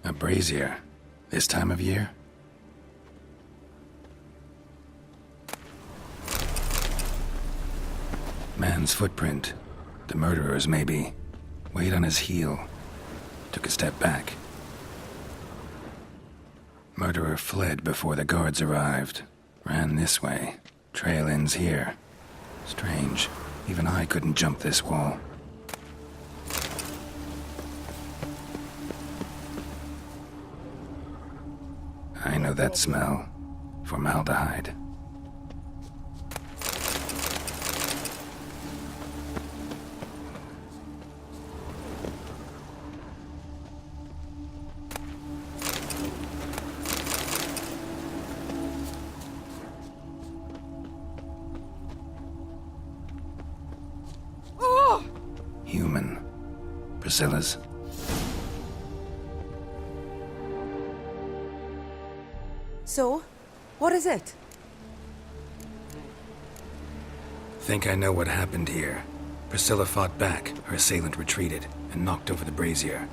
A brazier. This time of year? Man's footprint. The murderer's, maybe. Weight on his heel. Took a step back. Murderer fled before the guards arrived. Ran this way. Trail ends here. Strange. Even I couldn't jump this wall. I know that smell. Formaldehyde. Human. Priscilla's. So, what is it? Think I know what happened here. Priscilla fought back, her assailant retreated, and knocked over the brazier.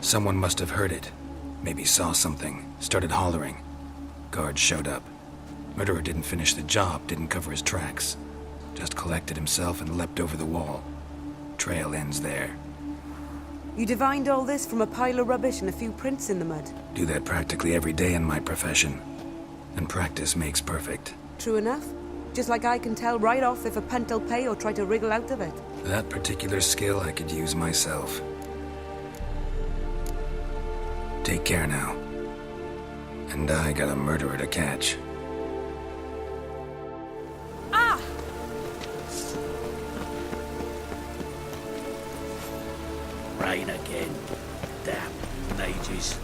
Someone must have heard it. Maybe saw something, started hollering. Guards showed up. Murderer didn't finish the job, didn't cover his tracks. Just collected himself and leapt over the wall. Trail ends there. You divined all this from a pile of rubbish and a few prints in the mud. Do that practically every day in my profession. And practice makes perfect. True enough. Just like I can tell right off if a punt'll pay or try to wriggle out of it. That particular skill I could use myself. Take care now. And I got a murderer to catch. Rain again. Damn mages.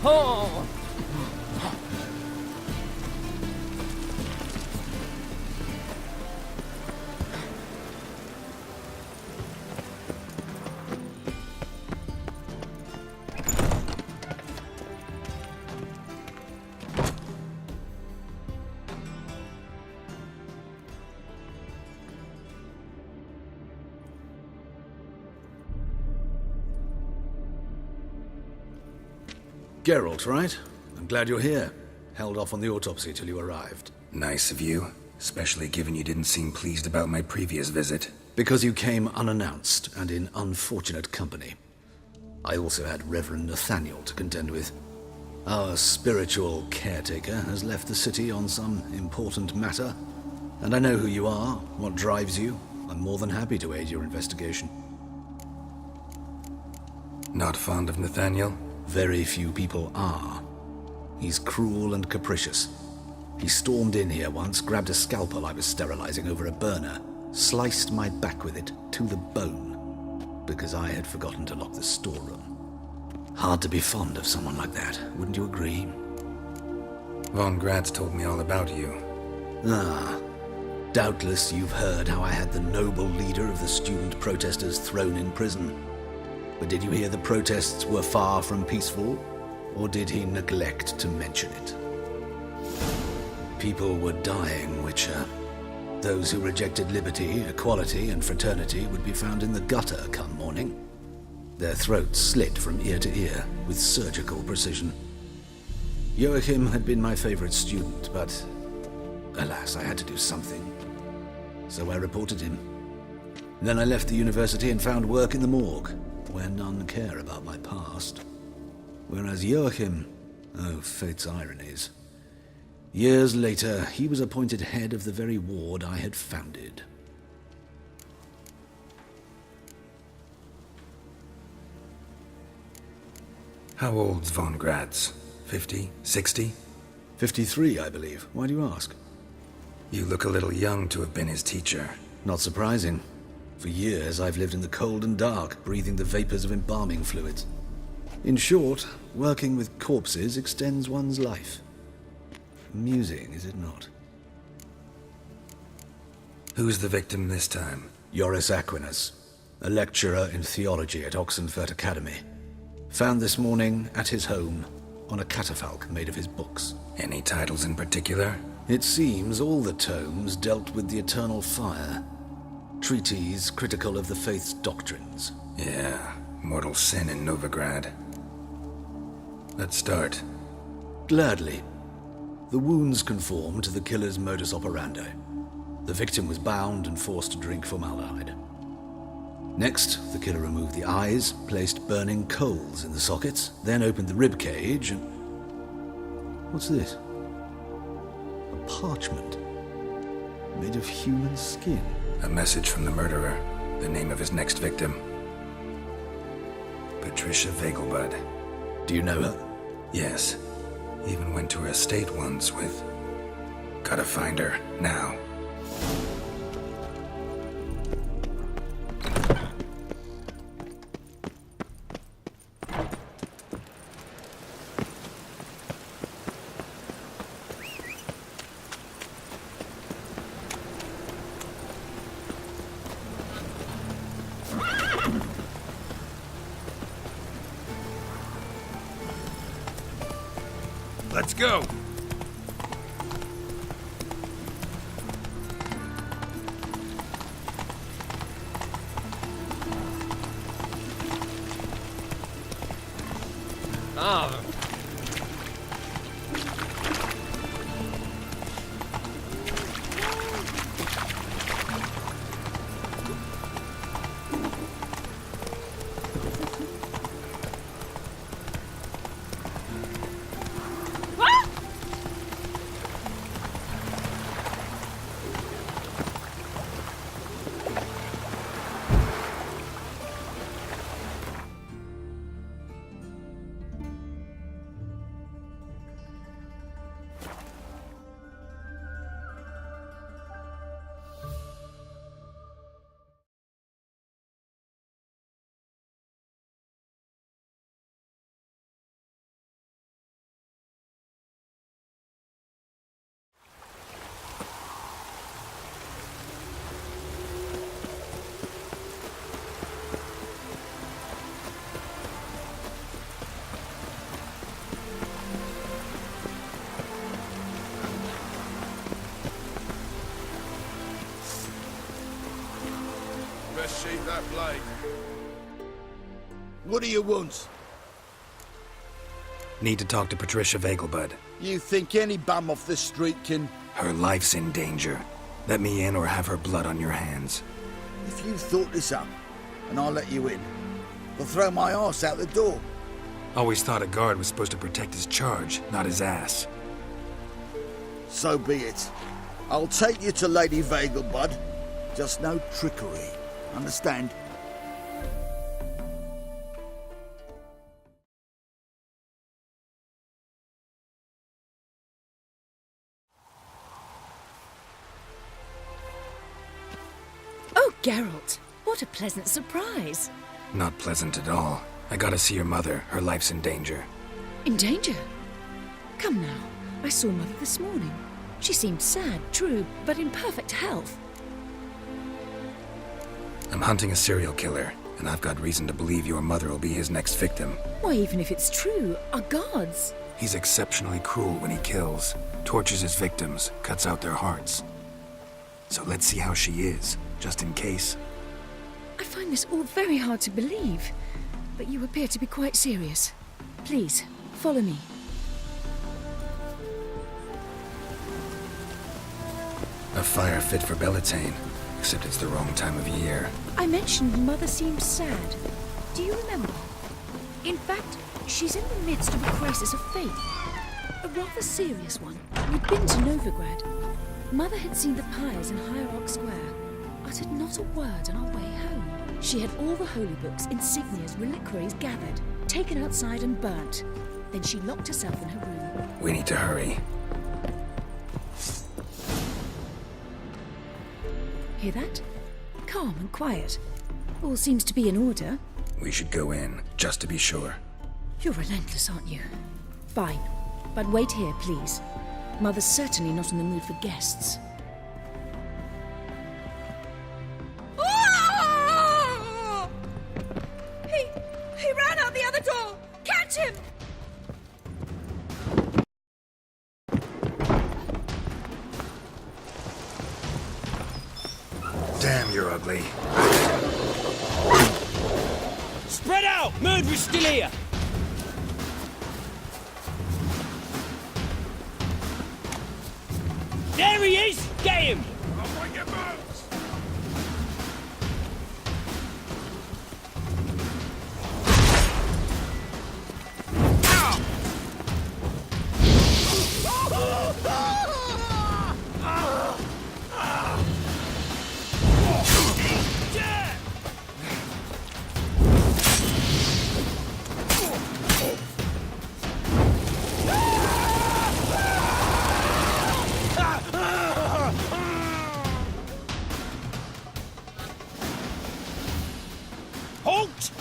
Oh! Geralt, right? I'm glad you're here. Held off on the autopsy till you arrived. Nice of you, especially given you didn't seem pleased about my previous visit. Because you came unannounced and in unfortunate company. I also had Reverend Nathaniel to contend with. Our spiritual caretaker has left the city on some important matter, and I know who you are, what drives you. I'm more than happy to aid your investigation. Not fond of Nathaniel? Very few people are. He's cruel and capricious. He stormed in here once, grabbed a scalpel I was sterilizing over a burner, sliced my back with it to the bone, because I had forgotten to lock the storeroom. Hard to be fond of someone like that, wouldn't you agree? Von Gratz told me all about you. Ah, doubtless you've heard how I had the noble leader of the student protesters thrown in prison. But did you hear the protests were far from peaceful, or did he neglect to mention it? People were dying, Witcher. Those who rejected liberty, equality, and fraternity would be found in the gutter come morning. Their throats slit from ear to ear with surgical precision. Joachim had been my favorite student, but alas, I had to do something. So I reported him. Then I left the university and found work in the morgue, where none care about my past. Whereas Joachim, oh, fate's ironies. Years later, he was appointed head of the very ward I had founded. How old's Von Gratz? 50? 60? 53, I believe. Why do you ask? You look a little young to have been his teacher. Not surprising. For years, I've lived in the cold and dark, breathing the vapors of embalming fluids. In short, working with corpses extends one's life. Amusing, is it not? Who's the victim this time? Joris Aquinas, a lecturer in theology at Oxenfurt Academy. Found this morning at his home on a catafalque made of his books. Any titles in particular? It seems all the tomes dealt with the eternal fire. Treatises critical of the faith's doctrines. Yeah, mortal sin in Novigrad. Let's start. Gladly. The wounds conform to the killer's modus operandi. The victim was bound and forced to drink formaldehyde. Next, the killer removed the eyes, placed burning coals in the sockets, then opened the rib cage and... What's this? A parchment made of human skin. A message from the murderer. The name of his next victim. Patricia Vegelbud. Do you know her? Yes. Even went to her estate once with... Gotta find her, now. Let's go! Ah. Best sheath that blade. What do you want? Need to talk to Patricia Vegelbud. You think any bum off the street can... Her life's in danger. Let me in or have her blood on your hands. If you thought this up, and I'll let you in, I'll throw my arse out the door. Always thought a guard was supposed to protect his charge, not his ass. So be it. I'll take you to Lady Vegelbud. Just no trickery. Understand? Oh, Geralt, what a pleasant surprise. Not pleasant at all. I gotta see your mother. Her life's in danger. In danger? Come now, I saw Mother this morning. She seemed sad, true, but in perfect health. I'm hunting a serial killer, and I've got reason to believe your mother will be his next victim. Why, even if it's true, our gods. He's exceptionally cruel when he kills, tortures his victims, cuts out their hearts. So let's see how she is, just in case. I find this all very hard to believe, but you appear to be quite serious. Please, follow me. A fire fit for Bellatane, except it's the wrong time of year. I mentioned Mother seemed sad. Do you remember? In fact, she's in the midst of a crisis of faith. A rather serious one. We'd been to Novigrad. Mother had seen the pyres in Hierarch Square, uttered not a word on our way home. She had all the holy books, insignias, reliquaries gathered, taken outside and burnt. Then she locked herself in her room. We need to hurry. Hear that? Calm and quiet. All seems to be in order. We should go in, just to be sure. You're relentless, aren't you? Fine. But wait here, please. Mother's certainly not in the mood for guests. He ran out the other door! Catch him! Damn, you're ugly. Spread out! Murderer's still here! There he is! Get him! Halt!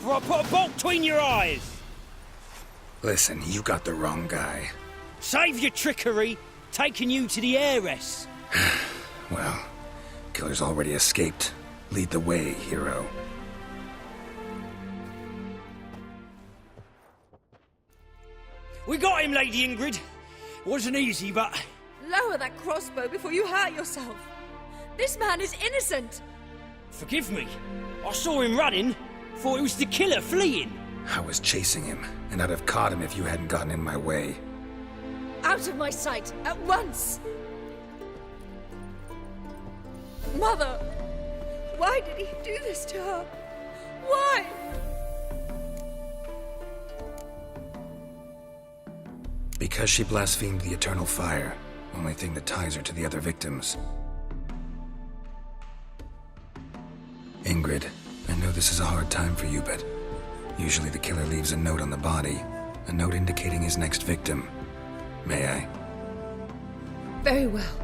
Or I'll put a bolt between your eyes! Listen, you got the wrong guy. Save your trickery, taking you to the heiress. Well, killer's already escaped. Lead the way, hero. We got him, Lady Ingrid. Wasn't easy, but... Lower that crossbow before you hurt yourself. This man is innocent. Forgive me. I saw him running. Thought it was the killer fleeing. I was chasing him, and I'd have caught him if you hadn't gotten in my way. Out of my sight, at once! Mother! Why did he do this to her? Why? Because she blasphemed the eternal fire, only thing that ties her to the other victims. Ingrid, I know this is a hard time for you, but usually the killer leaves a note on the body, a note indicating his next victim. May I? Very well.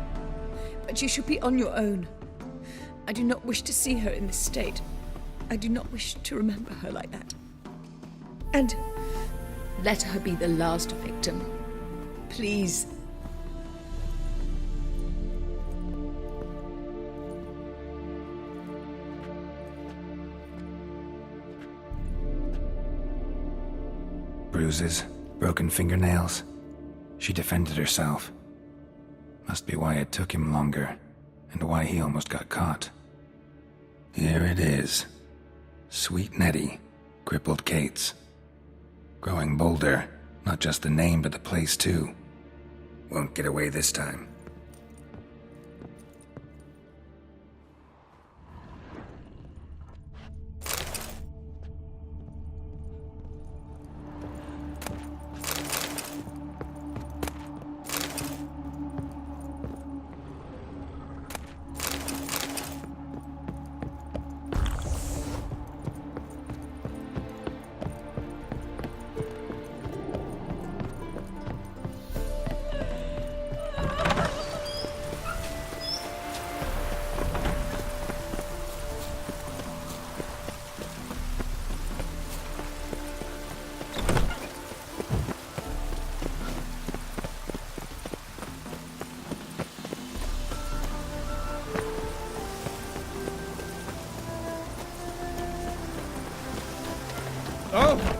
But you should be on your own. I do not wish to see her in this state. I do not wish to remember her like that. And let her be the last victim. Please. Bruises, broken fingernails. She defended herself. Must be why it took him longer, and why he almost got caught. Here it is. Sweet Nettie, crippled Kate's. Growing bolder, not just the name but the place too. Won't get away this time. Oh,